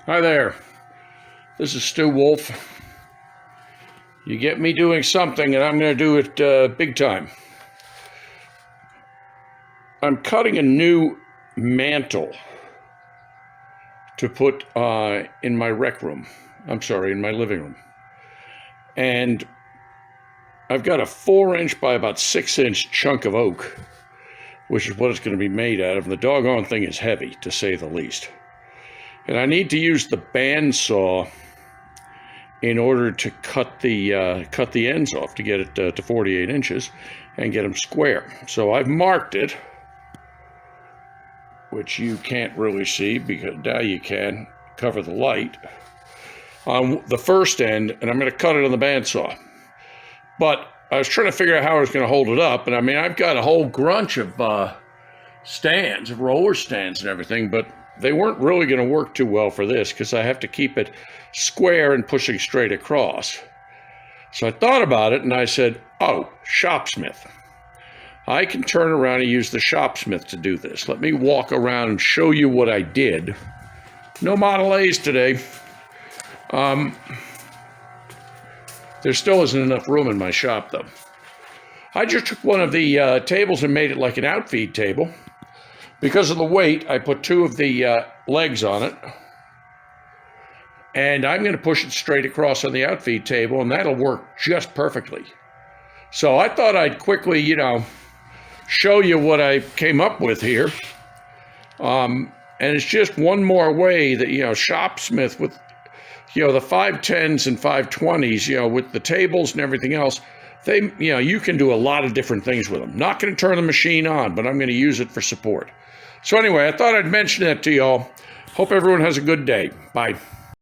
Hi there, this is Stu Wolf. You get me doing something and I'm going to do it big time. I'm cutting a new mantle to put in my rec room. In my living room. And I've got a 4-inch by about 6-inch chunk of oak, which is what it's going to be made out of. And the doggone thing is heavy, to say the least. And I need to use the bandsaw in order to cut the ends off to get it to 48 inches and get them square. So I've marked it, which you can't really see because now you can cover the light, on the first end, and I'm going to cut it on the bandsaw. But I was trying to figure out how I was going to hold it up, and I mean, I've got a whole grunch of stands, of roller stands and everything, but they weren't really going to work too well for this because I have to keep it square and pushing straight across. So I thought about it and I said, oh, Shopsmith. I can turn around and use the Shopsmith to do this. Let me walk around and show you what I did. No Model A's today. There still isn't enough room in my shop though. I just took one of the tables and made it like an outfeed table. Because of the weight, I put 2 of the legs on it. And I'm going to push it straight across on the outfeed table, and that'll work just perfectly. So I thought I'd quickly, show you what I came up with here. And it's just one more way that, Shopsmith with, the 510s and 520s, with the tables and everything else, they, you can do a lot of different things with them. Not going to turn the machine on, but I'm going to use it for support. So anyway, I thought I'd mention that to y'all. Hope everyone has a good day. Bye.